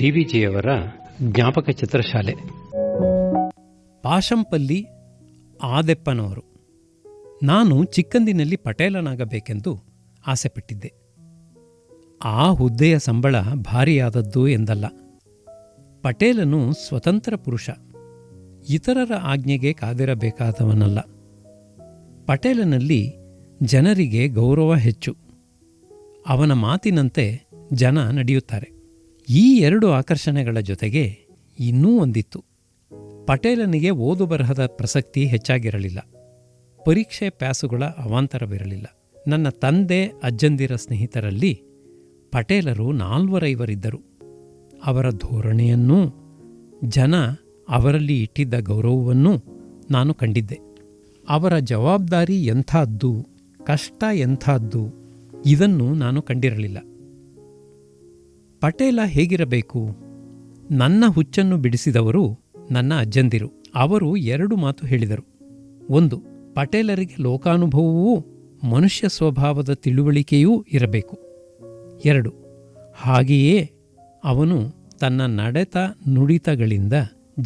ಡಿವಿಜಿಯವರ ಜ್ಞಾಪಕ ಚಿತ್ರಶಾಲೆ. ಪಾಶಂಪಲ್ಲಿ ಆದೆಪ್ಪನವರು. ನಾನು ಚಿಕ್ಕಂದಿನಲ್ಲಿ ಪಟೇಲನಾಗಬೇಕೆಂದು ಆಸೆಪಟ್ಟಿದ್ದೆ. ಆ ಹುದ್ದೆಯ ಸಂಬಳ ಭಾರಿಯಾದದ್ದು ಎಂದಲ್ಲ. ಪಟೇಲನು ಸ್ವತಂತ್ರ ಪುರುಷ, ಇತರರ ಆಜ್ಞೆಗೆ ಕಾದಿರಬೇಕಾದವನಲ್ಲ. ಪಟೇಲನಲ್ಲಿ ಜನರಿಗೆ ಗೌರವ ಹೆಚ್ಚು. ಅವನ ಮಾತಿನಂತೆ ಜನ ನಡೆಯುತ್ತಾರೆ. ಈ ಎರಡು ಆಕರ್ಷಣೆಗಳ ಜೊತೆಗೆ ಇನ್ನೂ ಒಂದಿತ್ತು. ಪಟೇಲನಿಗೆ ಓದು ಬರಹದ ಪ್ರಸಕ್ತಿ ಹೆಚ್ಚಾಗಿರಲಿಲ್ಲ. ಪರೀಕ್ಷೆ ಪ್ಯಾಸುಗಳ ಅವಾಂತರವಿರಲಿಲ್ಲ. ನನ್ನ ತಂದೆ ಅಜ್ಜಂದಿರ ಸ್ನೇಹಿತರಲ್ಲಿ ಪಟೇಲರು 4-5 ಅವರ ಧೋರಣೆಯನ್ನೂ ಜನ ಅವರಲ್ಲಿ ಇಟ್ಟಿದ್ದ ಗೌರವವನ್ನೂ ನಾನು ಕಂಡಿದ್ದೆ. ಅವರ ಜವಾಬ್ದಾರಿ ಎಂಥದ್ದು, ಕಷ್ಟ ಎಂಥದ್ದು, ಇದನ್ನು ನಾನು ಕಂಡಿರಲಿಲ್ಲ. ಪಟೇಲ ಹೇಗಿರಬೇಕು? ನನ್ನ ಹುಚ್ಚನ್ನು ಬಿಡಿಸಿದವರು ನನ್ನ ಅಜ್ಜಂದಿರು. ಅವರು 2 ಮಾತು ಹೇಳಿದರು. 1, ಪಟೇಲರಿಗೆ ಲೋಕಾನುಭವವೂ ಮನುಷ್ಯ ಸ್ವಭಾವದ ತಿಳುವಳಿಕೆಯೂ ಇರಬೇಕು. 2, ಹಾಗೆಯೇ ಅವನು ತನ್ನ ನಡೆತ ನುಡಿತಗಳಿಂದ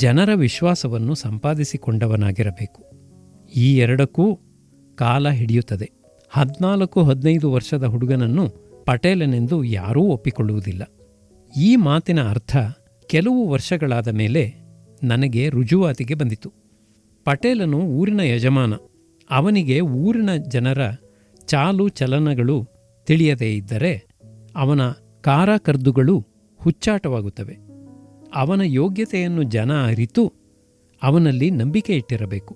ಜನರ ವಿಶ್ವಾಸವನ್ನು ಸಂಪಾದಿಸಿಕೊಂಡವನಾಗಿರಬೇಕು. ಈ 2ಕ್ಕೂ ಕಾಲ ಹಿಡಿಯುತ್ತದೆ. 14-15 ವರ್ಷದ ಹುಡುಗನನ್ನು ಪಟೇಲನೆಂದು ಯಾರೂ ಒಪ್ಪಿಕೊಳ್ಳುವುದಿಲ್ಲ. ಈ ಮಾತಿನ ಅರ್ಥ ಕೆಲವು ವರ್ಷಗಳಾದ ಮೇಲೆ ನನಗೆ ರುಜುವಾತಿಗೆ ಬಂದಿತು. ಪಟೇಲನು ಊರಿನ ಯಜಮಾನ. ಅವನಿಗೆ ಊರಿನ ಜನರ ಚಾಲು ಚಲನಗಳು ತಿಳಿಯದೇ ಇದ್ದರೆ ಅವನ ಕಾರಕರ್ದುಗಳು ಹುಚ್ಚಾಟವಾಗುತ್ತವೆ. ಅವನ ಯೋಗ್ಯತೆಯನ್ನು ಜನ ಅರಿತು ಅವನಲ್ಲಿ ನಂಬಿಕೆ ಇಟ್ಟಿರಬೇಕು.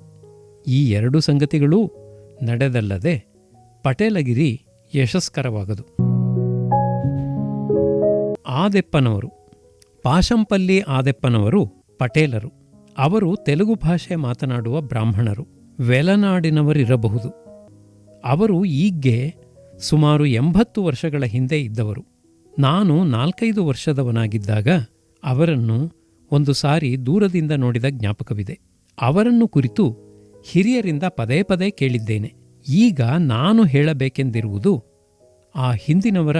ಈ 2 ಸಂಗತಿಗಳೂ ನಡೆದಲ್ಲದೆ ಪಟೇಲಗಿರಿ ಯಶಸ್ಕರವಾಗದು. ಆದೆಪ್ಪನವರು. ಪಾಶಂಪಲ್ಲಿ ಆದೆಪ್ಪನವರು ಪಟೇಲರು. ಅವರು ತೆಲುಗು ಭಾಷೆ ಮಾತನಾಡುವ ಬ್ರಾಹ್ಮಣರು, ವೆಲನಾಡಿನವರಿರಬಹುದು. ಅವರು ಈಗ್ಗೆ ಸುಮಾರು 80 ವರ್ಷಗಳ ಹಿಂದೆ ಇದ್ದವರು. ನಾನು 4-5 ವರ್ಷದವನಾಗಿದ್ದಾಗ ಅವರನ್ನು ಒಂದು ಸಾರಿ ದೂರದಿಂದ ನೋಡಿದ ಜ್ಞಾಪಕವಿದೆ. ಅವರನ್ನು ಕುರಿತು ಹಿರಿಯರಿಂದ ಪದೇ ಪದೇ ಕೇಳಿದ್ದೇನೆ. ಈಗ ನಾನು ಹೇಳಬೇಕೆಂದಿರುವುದು ಆ ಹಿಂದಿನವರ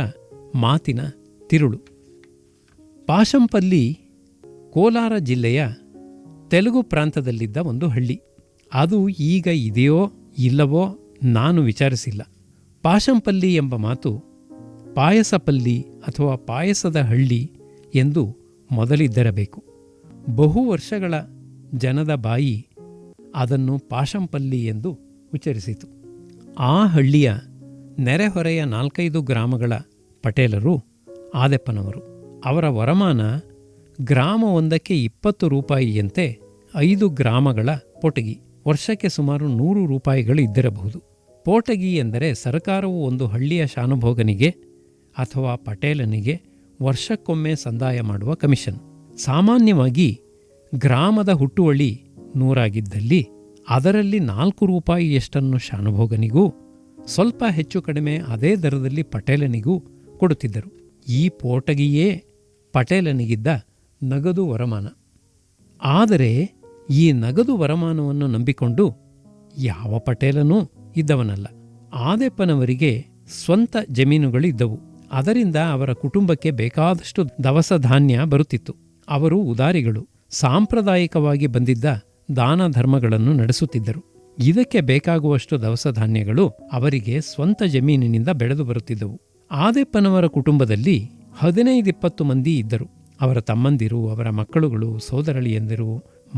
ಮಾತಿನ ತಿರುಳು. ಪಾಶಂಪಲ್ಲಿ ಕೋಲಾರ ಜಿಲ್ಲೆಯ ತೆಲುಗು ಪ್ರಾಂತದಲ್ಲಿದ್ದ ಒಂದು ಹಳ್ಳಿ. ಅದು ಈಗ ಇದೆಯೋ ಇಲ್ಲವೋ ನಾನು ವಿಚಾರಿಸಿಲ್ಲ. ಪಾಶಂಪಲ್ಲಿ ಎಂಬ ಮಾತು ಪಾಯಸಪಲ್ಲಿ ಅಥವಾ ಪಾಯಸದ ಹಳ್ಳಿ ಎಂದು ಮೊದಲಿದ್ದಿರಬೇಕು. ಬಹು ವರ್ಷಗಳ ಜನದ ಬಾಯಿ ಅದನ್ನು ಪಾಶಂಪಲ್ಲಿ ಎಂದು ಉಚ್ಚರಿಸಿತು. ಆ ಹಳ್ಳಿಯ ನೆರೆಹೊರೆಯ 4-5 ಗ್ರಾಮಗಳ ಪಟೇಲರು ಆದೆಪ್ಪನವರು. ಅವರ ವರಮಾನ ಗ್ರಾಮವೊಂದಕ್ಕೆ 20 ರೂಪಾಯಿಯಂತೆ 5 ಗ್ರಾಮಗಳ ಪೋಟಗಿ. ವರ್ಷಕ್ಕೆ ಸುಮಾರು 100 ರೂಪಾಯಿಗಳು ಇದ್ದಿರಬಹುದು. ಪೋಟಗಿ ಎಂದರೆ ಸರ್ಕಾರವು ಒಂದು ಹಳ್ಳಿಯ ಶಾನುಭೋಗನಿಗೆ ಅಥವಾ ಪಟೇಲನಿಗೆ ವರ್ಷಕ್ಕೊಮ್ಮೆ ಸಂದಾಯ ಮಾಡುವ ಕಮಿಷನ್. ಸಾಮಾನ್ಯವಾಗಿ ಗ್ರಾಮದ ಹುಟ್ಟುವಳಿ 100 ಆಗಿದ್ದಲ್ಲಿ ಅದರಲ್ಲಿ 4 ರೂಪಾಯಿಯಷ್ಟನ್ನು ಶಾನುಭೋಗನಿಗೂ ಸ್ವಲ್ಪ ಹೆಚ್ಚು ಕಡಿಮೆ ಅದೇ ದರದಲ್ಲಿ ಪಟೇಲನಿಗೂ ಕೊಡುತ್ತಿದ್ದರು. ಈ ಪೋಟಗಿಯೇ ಪಟೇಲನಿಗಿದ್ದ ನಗದು ವರಮಾನ. ಆದರೆ ಈ ನಗದು ವರಮಾನವನ್ನು ನಂಬಿಕೊಂಡು ಯಾವ ಪಟೇಲನೂ ಇದ್ದವನಲ್ಲ. ಆದೆಪ್ಪನವರಿಗೆ ಸ್ವಂತ ಜಮೀನುಗಳಿದ್ದವು. ಅದರಿಂದ ಅವರ ಕುಟುಂಬಕ್ಕೆ ಬೇಕಾದಷ್ಟು ದವಸ ಧಾನ್ಯ ಬರುತ್ತಿತ್ತು. ಅವರು ಉದಾರಿಗಳು. ಸಾಂಪ್ರದಾಯಿಕವಾಗಿ ಬಂದಿದ್ದ ದಾನ ಧರ್ಮಗಳನ್ನು ನಡೆಸುತ್ತಿದ್ದರು. ಇದಕ್ಕೆ ಬೇಕಾಗುವಷ್ಟು ದವಸ ಧಾನ್ಯಗಳು ಅವರಿಗೆ ಸ್ವಂತ ಜಮೀನಿನಿಂದ ಬೆಳೆದು ಬರುತ್ತಿದ್ದವು. ಆದೆಪ್ಪನವರ ಕುಟುಂಬದಲ್ಲಿ 15-20 ಮಂದಿ ಇದ್ದರು. ಅವರ ತಮ್ಮಂದಿರು, ಅವರ ಮಕ್ಕಳುಗಳು, ಸೋದರಳಿಯಂದಿರು,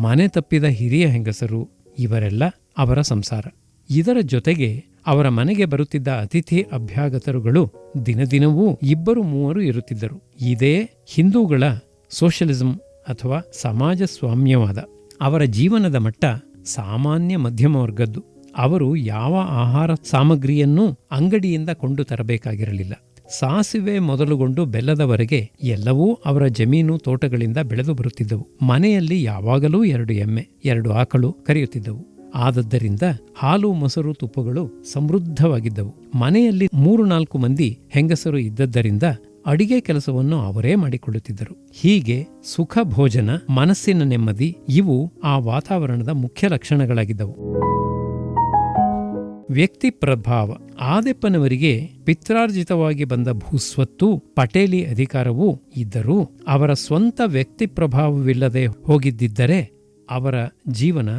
ಮನೆ ತಪ್ಪಿದ ಹಿರಿಯ ಹೆಂಗಸರು, ಇವರೆಲ್ಲ ಅವರ ಸಂಸಾರ. ಇದರ ಜೊತೆಗೆ ಅವರ ಮನೆಗೆ ಬರುತ್ತಿದ್ದ ಅತಿಥಿ ಅಭ್ಯಾಗತರುಗಳು ದಿನದಿನವೂ 2-3 ಇರುತ್ತಿದ್ದರು. ಇದೇ ಹಿಂದೂಗಳ ಸೋಷಲಿಸಂ ಅಥವಾ ಸಮಾಜ ಸ್ವಾಮ್ಯವಾದ. ಅವರ ಜೀವನದ ಮಟ್ಟ ಸಾಮಾನ್ಯ ಮಧ್ಯಮ ವರ್ಗದ್ದು. ಅವರು ಯಾವ ಆಹಾರ ಸಾಮಗ್ರಿಯನ್ನೂ ಅಂಗಡಿಯಿಂದ ಕೊಂಡು ತರಬೇಕಾಗಿರಲಿಲ್ಲ. ಸಾಸಿವೆ ಮೊದಲುಗೊಂಡು ಬೆಲ್ಲದವರೆಗೆ ಎಲ್ಲವೂ ಅವರ ಜಮೀನು ತೋಟಗಳಿಂದ ಬೆಳೆದು ಬರುತ್ತಿದ್ದವು. ಮನೆಯಲ್ಲಿ ಯಾವಾಗಲೂ 2 ಎಮ್ಮೆ, 2 ಆಕಳು ಕರೆಯುತ್ತಿದ್ದವು. ಆದದ್ದರಿಂದ ಹಾಲು, ಮೊಸರು, ತುಪ್ಪಗಳು ಸಮೃದ್ಧವಾಗಿದ್ದವು. ಮನೆಯಲ್ಲಿ 3-4 ಮಂದಿ ಹೆಂಗಸರು ಇದ್ದದ್ದರಿಂದ ಅಡಿಗೆ ಕೆಲಸವನ್ನು ಅವರೇ ಮಾಡಿಕೊಳ್ಳುತ್ತಿದ್ದರು. ಹೀಗೆ ಸುಖ ಭೋಜನ, ಮನಸ್ಸಿನ ನೆಮ್ಮದಿ ಇವು ಆ ವಾತಾವರಣದ ಮುಖ್ಯ ಲಕ್ಷಣಗಳಾಗಿದ್ದವು. ವ್ಯಕ್ತಿ ಪ್ರಭಾವ. ಆದೆಪ್ಪನವರಿಗೆ ಪಿತ್ರಾರ್ಜಿತವಾಗಿ ಬಂದ ಭೂಸ್ವತ್ತು, ಪಟೇಲಿ ಅಧಿಕಾರವೂ ಇದ್ದರೂ ಅವರ ಸ್ವಂತ ವ್ಯಕ್ತಿ ಪ್ರಭಾವವಿಲ್ಲದೆ ಹೋಗಿದ್ದರೆ ಅವರ ಜೀವನ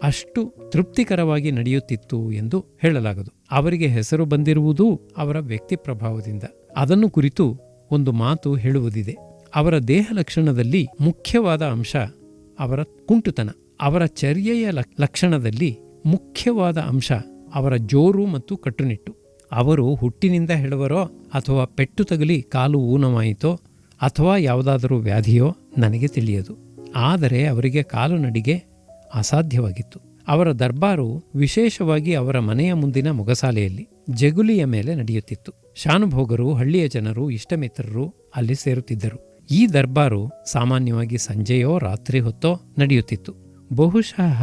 ಅಷ್ಟು ತೃಪ್ತಿಕರವಾಗಿ ನಡೆಯುತ್ತಿತ್ತು ಎಂದು ಹೇಳಲಾಗದು. ಅವರಿಗೆ ಹೆಸರು ಬಂದಿರುವುದೂ ಅವರ ವ್ಯಕ್ತಿ ಪ್ರಭಾವದಿಂದ. ಅದನ್ನು ಕುರಿತು ಒಂದು ಮಾತು ಹೇಳುವುದಿದೆ. ಅವರ ದೇಹ ಲಕ್ಷಣದಲ್ಲಿ ಮುಖ್ಯವಾದ ಅಂಶ ಅವರ ಕುಂಟುತನ, ಅವರ ಚರ್ಯೆಯ ಲಕ್ಷಣದಲ್ಲಿ ಮುಖ್ಯವಾದ ಅಂಶ ಅವರ ಜೋರು ಮತ್ತು ಕಟ್ಟುನಿಟ್ಟು. ಅವರು ಹುಟ್ಟಿನಿಂದ ಹೇಳುವರೋ ಅಥವಾ ಪೆಟ್ಟು ತಗುಲಿ ಕಾಲು ಊನವಾಯಿತೋ ಅಥವಾ ಯಾವುದಾದರೂ ವ್ಯಾಧಿಯೋ ನನಗೆ ತಿಳಿಯದು. ಆದರೆ ಅವರಿಗೆ ಕಾಲು ನಡಿಗೆ ಅಸಾಧ್ಯವಾಗಿತ್ತು. ಅವರ ದರ್ಬಾರು ವಿಶೇಷವಾಗಿ ಅವರ ಮನೆಯ ಮುಂದಿನ ಮೊಗಸಾಲೆಯಲ್ಲಿ ಜಗುಲಿಯ ಮೇಲೆ ನಡೆಯುತ್ತಿತ್ತು. ಶಾನುಭೋಗರು, ಹಳ್ಳಿಯ ಜನರು, ಇಷ್ಟಮಿತ್ರರು ಅಲ್ಲಿ ಸೇರುತ್ತಿದ್ದರು. ಈ ದರ್ಬಾರು ಸಾಮಾನ್ಯವಾಗಿ ಸಂಜೆಯೋ ರಾತ್ರಿ ಹೊತ್ತೋ ನಡೆಯುತ್ತಿತ್ತು. ಬಹುಶಃ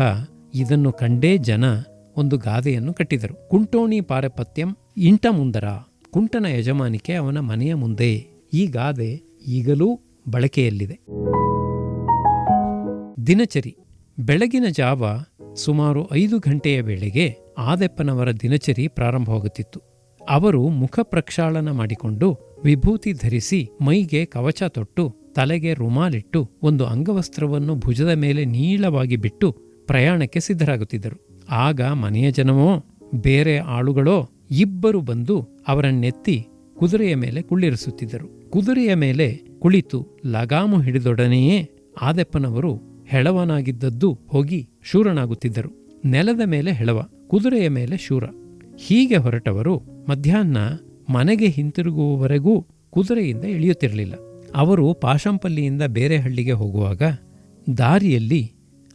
ಇದನ್ನು ಕಂಡೇ ಜನ ಒಂದು ಗಾದೆಯನ್ನು ಕಟ್ಟಿದರು. ಕುಂಟೋಣಿ ಪಾರಪತ್ಯಂ ಇಂಟ ಮುಂದರ, ಕುಂಟನ ಯಜಮಾನಿಕೆ ಅವನ ಮನೆಯ ಮುಂದೆ. ಈ ಗಾದೆ ಈಗಲೂ ಬಳಕೆಯಲ್ಲಿದೆ. ದಿನಚರಿ. ಬೆಳಗಿನ ಜಾವ ಸುಮಾರು 5 ಗಂಟೆಯ ವೇಳೆಗೆ ಆದೆಪ್ಪನವರ ದಿನಚರಿ ಪ್ರಾರಂಭವಾಗುತ್ತಿತ್ತು. ಅವರು ಮುಖ ಪ್ರಕ್ಷಾಳನ ಮಾಡಿಕೊಂಡು ವಿಭೂತಿ ಧರಿಸಿ ಮೈಗೆ ಕವಚ ತೊಟ್ಟು ತಲೆಗೆ ರುಮಾಲಿಟ್ಟು ಒಂದು ಅಂಗವಸ್ತ್ರವನ್ನು ಭುಜದ ಮೇಲೆ ನೀಳವಾಗಿ ಬಿಟ್ಟು ಪ್ರಯಾಣಕ್ಕೆ ಸಿದ್ಧರಾಗುತ್ತಿದ್ದರು. ಆಗ ಮನೆಯ ಜನವೋ ಬೇರೆ ಆಳುಗಳೋ ಇಬ್ಬರು ಬಂದು ಅವರನ್ನೆತ್ತಿ ಕುದುರೆಯ ಮೇಲೆ ಕುಳ್ಳಿರಿಸುತ್ತಿದ್ದರು. ಕುದುರೆಯ ಮೇಲೆ ಕುಳಿತು ಲಗಾಮು ಹಿಡಿದೊಡನೆಯೇ ಆದೆಪ್ಪನವರು ಹೆಳವನಾಗಿದ್ದದ್ದು ಹೋಗಿ ಶೂರನಾಗುತ್ತಿದ್ದರು. ನೆಲದ ಮೇಲೆ ಹೆಳವ, ಕುದುರೆಯ ಮೇಲೆ ಶೂರ. ಹೀಗೆ ಹೊರಟವರು ಮಧ್ಯಾಹ್ನ ಮನೆಗೆ ಹಿಂತಿರುಗುವವರೆಗೂ ಕುದುರೆಯಿಂದ ಇಳಿಯುತ್ತಿರಲಿಲ್ಲ. ಅವರು ಪಾಶಂಪಲ್ಲಿಯಿಂದ ಬೇರೆ ಹಳ್ಳಿಗೆ ಹೋಗುವಾಗ ದಾರಿಯಲ್ಲಿ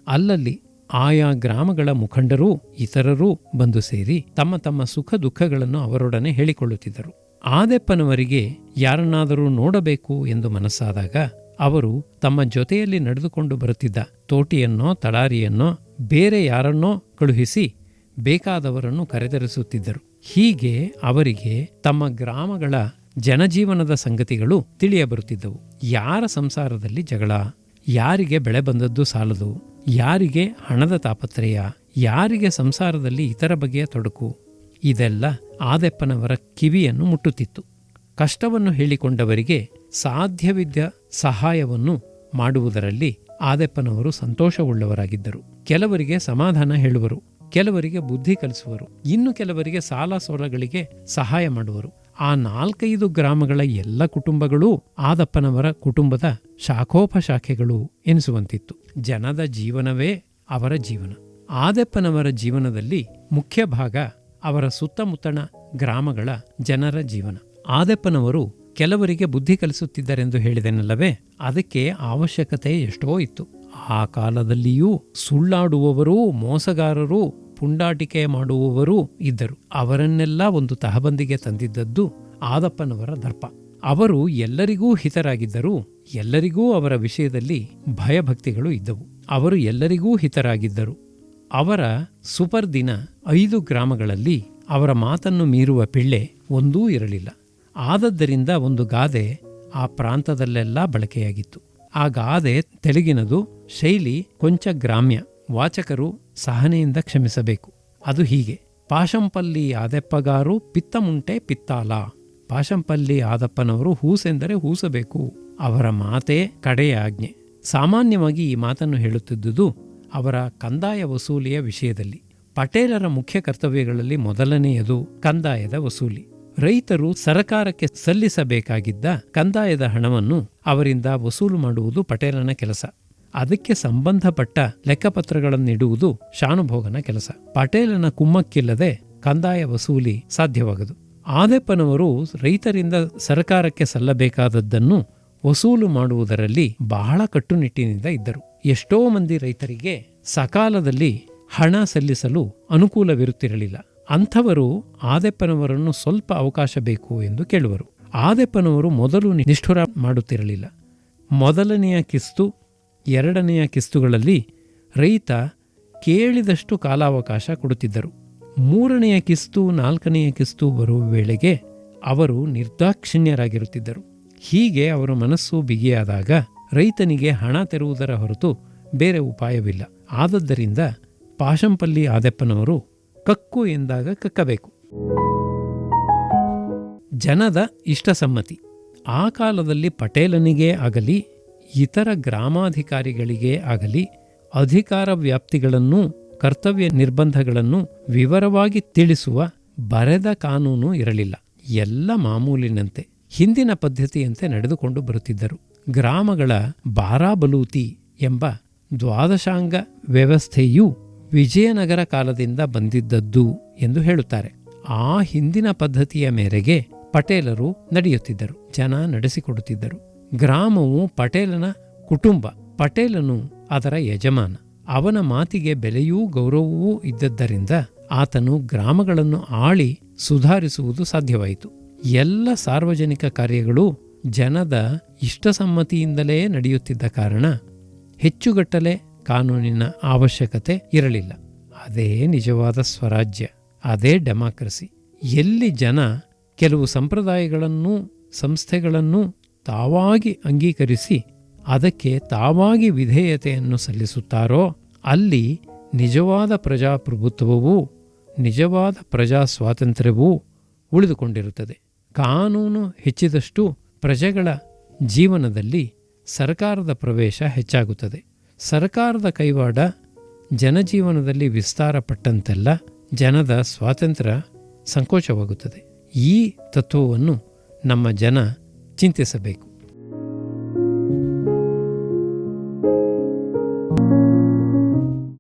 ಅಲ್ಲಲ್ಲಿ ಆಯಾ ಗ್ರಾಮಗಳ ಮುಖಂಡರೂ ಇತರರೂ ಬಂದು ಸೇರಿ ತಮ್ಮ ತಮ್ಮ ಸುಖ ದುಃಖಗಳನ್ನು ಅವರೊಡನೆ ಹೇಳಿಕೊಳ್ಳುತ್ತಿದ್ದರು. ಆದೆಪ್ಪನವರಿಗೆ ಯಾರನ್ನಾದರೂ ನೋಡಬೇಕು ಎಂದು ಮನಸ್ಸಾದಾಗ ಅವರು ತಮ್ಮ ಜೊತೆಯಲ್ಲಿ ನಡೆದುಕೊಂಡು ಬರುತ್ತಿದ್ದ ತೋಟಿಯನ್ನೋ ತಳಾರಿಯನ್ನೋ ಬೇರೆ ಯಾರನ್ನೋ ಕಳುಹಿಸಿ ಬೇಕಾದವರನ್ನು ಕರೆತರಿಸುತ್ತಿದ್ದರು. ಹೀಗೆ ಅವರಿಗೆ ತಮ್ಮ ಗ್ರಾಮಗಳ ಜನಜೀವನದ ಸಂಗತಿಗಳು ತಿಳಿಯಬರುತ್ತಿದ್ದವು. ಯಾರ ಸಂಸಾರದಲ್ಲಿ ಜಗಳ, ಯಾರಿಗೆ ಬೆಳೆ ಬಂದದ್ದು ಸಾಲದು, ಯಾರಿಗೆ ಹಣದ ತಾಪತ್ರಯ, ಯಾರಿಗೆ ಸಂಸಾರದಲ್ಲಿ ಇತರ ಬಗೆಯ ತೊಡಕು, ಇದೆಲ್ಲ ಆದೆಪ್ಪನವರ ಕಿವಿಯನ್ನು ಮುಟ್ಟುತ್ತಿತ್ತು. ಕಷ್ಟವನ್ನು ಹೇಳಿಕೊಂಡವರಿಗೆ ಸಾಧ್ಯವಿದ್ದ ಸಹಾಯವನ್ನು ಮಾಡುವುದರಲ್ಲಿ ಆದೆಪ್ಪನವರು ಸಂತೋಷವುಳ್ಳವರಾಗಿದ್ದರು. ಕೆಲವರಿಗೆ ಸಮಾಧಾನ ಹೇಳುವರು, ಕೆಲವರಿಗೆ ಬುದ್ಧಿ ಕಲಿಸುವರು, ಇನ್ನು ಕೆಲವರಿಗೆ ಸಾಲ ಸೋಲಗಳಿಗೆ ಸಹಾಯ ಮಾಡುವರು. ಆ 4-5 ಗ್ರಾಮಗಳ ಎಲ್ಲ ಕುಟುಂಬಗಳೂ ಆದಪ್ಪನವರ ಕುಟುಂಬದ ಶಾಖೋಪಶಾಖೆಗಳು ಎನಿಸುವಂತಿತ್ತು. ಜನದ ಜೀವನವೇ ಅವರ ಜೀವನ. ಆದೆಪ್ಪನವರ ಜೀವನದಲ್ಲಿ ಮುಖ್ಯ ಭಾಗ ಅವರ ಸುತ್ತಮುತ್ತಣ ಗ್ರಾಮಗಳ ಜನರ ಜೀವನ. ಆದೆಪ್ಪನವರು ಕೆಲವರಿಗೆ ಬುದ್ಧಿ ಕಲಿಸುತ್ತಿದ್ದರೆಂದು ಹೇಳಿದೆನಲ್ಲವೇ, ಅದಕ್ಕೆ ಅವಶ್ಯಕತೆ ಎಷ್ಟೋ ಇತ್ತು. ಆ ಕಾಲದಲ್ಲಿಯೂ ಸುಳ್ಳಾಡುವವರೂ, ಮೋಸಗಾರರೂ, ಪುಂಡಾಟಿಕೆ ಮಾಡುವವರೂ ಇದ್ದರು. ಅವರನ್ನೆಲ್ಲ ಒಂದು ತಹಬಂದಿಗೆ ತಂದಿದ್ದದ್ದು ಆದಪ್ಪನವರ ದರ್ಪ. ಅವರು ಎಲ್ಲರಿಗೂ ಹಿತರಾಗಿದ್ದರು. ಎಲ್ಲರಿಗೂ ಅವರ ವಿಷಯದಲ್ಲಿ ಭಯಭಕ್ತಿಗಳು ಇದ್ದವು. ಅವರು ಎಲ್ಲರಿಗೂ ಹಿತರಾಗಿದ್ದರು. ಅವರ ಸುಪರ್ದಿನ 5 ಗ್ರಾಮಗಳಲ್ಲಿ ಅವರ ಮಾತನ್ನು ಮೀರುವ ಪಿಳ್ಳೆ ಒಂದೂ ಇರಲಿಲ್ಲ. ಆದದ್ದರಿಂದ ಒಂದು ಗಾದೆ ಆ ಪ್ರಾಂತದಲ್ಲೆಲ್ಲ ಬಳಕೆಯಾಗಿತ್ತು. ಆ ಗಾದೆ ತೆಲುಗಿನದು, ಶೈಲಿ ಕೊಂಚ ಗ್ರಾಮ್ಯ. ವಾಚಕರು ಸಹನೆಯಿಂದ ಕ್ಷಮಿಸಬೇಕು. ಅದು ಹೀಗೆ: ಪಾಶಂಪಲ್ಲಿ ಆದೆಪ್ಪಗಾರು ಪಿತ್ತಮುಂಟೆ ಪಿತ್ತಾಲ. ಪಾಶಂಪಲ್ಲಿ ಆದಪ್ಪನವರು ಹೂಸೆಂದರೆ ಹೂಸಬೇಕು. ಅವರ ಮಾತೇ ಕಡೆಯ ಆಜ್ಞೆ. ಸಾಮಾನ್ಯವಾಗಿ ಈ ಮಾತನ್ನು ಹೇಳುತ್ತಿದ್ದುದು ಅವರ ಕಂದಾಯ ವಸೂಲಿಯ ವಿಷಯದಲ್ಲಿ. ಪಟೇಲರ ಮುಖ್ಯ ಕರ್ತವ್ಯಗಳಲ್ಲಿ ಮೊದಲನೆಯದು ಕಂದಾಯದ ವಸೂಲಿ. ರೈತರು ಸರಕಾರಕ್ಕೆ ಸಲ್ಲಿಸಬೇಕಾಗಿದ್ದ ಕಂದಾಯದ ಹಣವನ್ನು ಅವರಿಂದ ವಸೂಲು ಮಾಡುವುದು ಪಟೇಲನ ಕೆಲಸ. ಅದಕ್ಕೆ ಸಂಬಂಧಪಟ್ಟ ಲೆಕ್ಕಪತ್ರಗಳನ್ನಿಡುವುದು ಶಾನುಭೋಗನ ಕೆಲಸ. ಪಟೇಲನ ಕುಮ್ಮಕ್ಕಿಲ್ಲದೆ ಕಂದಾಯ ವಸೂಲಿ ಸಾಧ್ಯವಾಗದು. ಆದೆಪ್ಪನವರು ರೈತರಿಂದ ಸರಕಾರಕ್ಕೆ ಸಲ್ಲಬೇಕಾದದ್ದನ್ನು ವಸೂಲು ಮಾಡುವುದರಲ್ಲಿ ಬಹಳ ಕಟ್ಟುನಿಟ್ಟಿನಿಂದ ಇದ್ದರು. ಎಷ್ಟೋ ಮಂದಿ ರೈತರಿಗೆ ಸಕಾಲದಲ್ಲಿ ಹಣ ಸಲ್ಲಿಸಲು ಅನುಕೂಲವಿರುತ್ತಿರಲಿಲ್ಲ. ಅಂಥವರು ಆದೆಪ್ಪನವರನ್ನು ಸ್ವಲ್ಪ ಅವಕಾಶ ಬೇಕು ಎಂದು ಕೇಳುವರು. ಆದೆಪ್ಪನವರು ಮೊದಲು ನಿಷ್ಠುರ ಮಾಡುತ್ತಿರಲಿಲ್ಲ. ಮೊದಲನೆಯ ಕಿಸ್ತು, 2ನೆಯ ಕಿಸ್ತುಗಳಲ್ಲಿ ರೈತ ಕೇಳಿದಷ್ಟು ಕಾಲಾವಕಾಶ ಕೊಡುತ್ತಿದ್ದರು. 3ನೆಯ ಕಿಸ್ತು, 4ನೆಯ ಕಿಸ್ತು ಬರುವ ವೇಳೆಗೆ ಅವರು ನಿರ್ದಾಕ್ಷಿಣ್ಯರಾಗಿರುತ್ತಿದ್ದರು. ಹೀಗೆ ಅವರ ಮನಸ್ಸು ಬಿಗಿಯಾದಾಗ ರೈತನಿಗೆ ಹಣ ತೆರುವುದರ ಹೊರತು ಬೇರೆ ಉಪಾಯವಿಲ್ಲ. ಆದದ್ದರಿಂದ ಪಾಶಂಪಲ್ಲಿ ಆದೆಪ್ಪನವರು ಕಕ್ಕು ಎಂದಾಗ ಕಕ್ಕಬೇಕು. ಜನದ ಇಷ್ಟಸಮ್ಮತಿ. ಆ ಕಾಲದಲ್ಲಿ ಪಟೇಲನಿಗೇ ಆಗಲಿ ಇತರ ಗ್ರಾಮಾಧಿಕಾರಿಗಳಿಗೇ ಆಗಲಿ ಅಧಿಕಾರ ವ್ಯಾಪ್ತಿಗಳನ್ನು ಕರ್ತವ್ಯ ನಿರ್ಬಂಧಗಳನ್ನು ವಿವರವಾಗಿ ತಿಳಿಸುವ ಬರೆದ ಕಾನೂನು ಇರಲಿಲ್ಲ. ಎಲ್ಲ ಮಾಮೂಲಿನಂತೆ ಹಿಂದಿನ ಪದ್ಧತಿಯಂತೆ ನಡೆದುಕೊಂಡು ಬರುತ್ತಿದ್ದರು. ಗ್ರಾಮಗಳ ಬಾರಾಬಲೂತಿ ಎಂಬ ದ್ವಾದಶಾಂಗ ವ್ಯವಸ್ಥೆಯು ವಿಜಯನಗರ ಕಾಲದಿಂದ ಬಂದಿದ್ದದ್ದು ಎಂದು ಹೇಳುತ್ತಾರೆ. ಆ ಹಿಂದಿನ ಪದ್ಧತಿಯ ಮೇರೆಗೆ ಪಟೇಲರು ನಡೆಯುತ್ತಿದ್ದರು, ಜನ ನಡೆಸಿಕೊಡುತ್ತಿದ್ದರು. ಗ್ರಾಮವು ಪಟೇಲನ ಕುಟುಂಬ, ಪಟೇಲನು ಅದರ ಯಜಮಾನ. ಅವನ ಮಾತಿಗೆ ಬೆಲೆಯೂ ಗೌರವವೂ ಇದ್ದದ್ದರಿಂದ ಆತನು ಗ್ರಾಮಗಳನ್ನು ಆಳಿ ಸುಧಾರಿಸುವುದು ಸಾಧ್ಯವಾಯಿತು. ಎಲ್ಲ ಸಾರ್ವಜನಿಕ ಕಾರ್ಯಗಳು ಜನದ ಇಷ್ಟಸಮ್ಮತಿಯಿಂದಲೇ ನಡೆಯುತ್ತಿದ್ದ ಕಾರಣ ಹೆಚ್ಚುಗಟ್ಟಲೆ ಕಾನೂನಿನ ಅವಶ್ಯಕತೆ ಇರಲಿಲ್ಲ. ಅದೇ ನಿಜವಾದ ಸ್ವರಾಜ್ಯ, ಅದೇ ಡೆಮಾಕ್ರಸಿ. ಎಲ್ಲಿ ಜನ ಕೆಲವು ಸಂಪ್ರದಾಯಗಳನ್ನು ಸಂಸ್ಥೆಗಳನ್ನು ತಾವಾಗಿ ಅಂಗೀಕರಿಸಿ ಅದಕ್ಕೆ ತಾವಾಗಿ ವಿಧೇಯತೆಯನ್ನು ಸಲ್ಲಿಸುತ್ತಾರೋ ಅಲ್ಲಿ ನಿಜವಾದ ಪ್ರಜಾಪ್ರಭುತ್ವವೂ ನಿಜವಾದ ಪ್ರಜಾ ಸ್ವಾತಂತ್ರ್ಯವೂ ಉಳಿದುಕೊಂಡಿರುತ್ತದೆ. ಕಾನೂನು ಹೆಚ್ಚಿದಷ್ಟು ಪ್ರಜೆಗಳ ಜೀವನದಲ್ಲಿ ಸರ್ಕಾರದ ಪ್ರವೇಶ ಹೆಚ್ಚಾಗುತ್ತದೆ. ಸರ್ಕಾರದ ಕೈವಾಡ ಜನಜೀವನದಲ್ಲಿ ವಿಸ್ತಾರಪಟ್ಟಂತೆಲ್ಲ ಜನದ ಸ್ವಾತಂತ್ರ್ಯ ಸಂಕೋಚವಾಗುತ್ತದೆ. ಈ ತತ್ವವನ್ನು ನಮ್ಮ ಜನ ಚಿಂತಿಸಬೇಕು.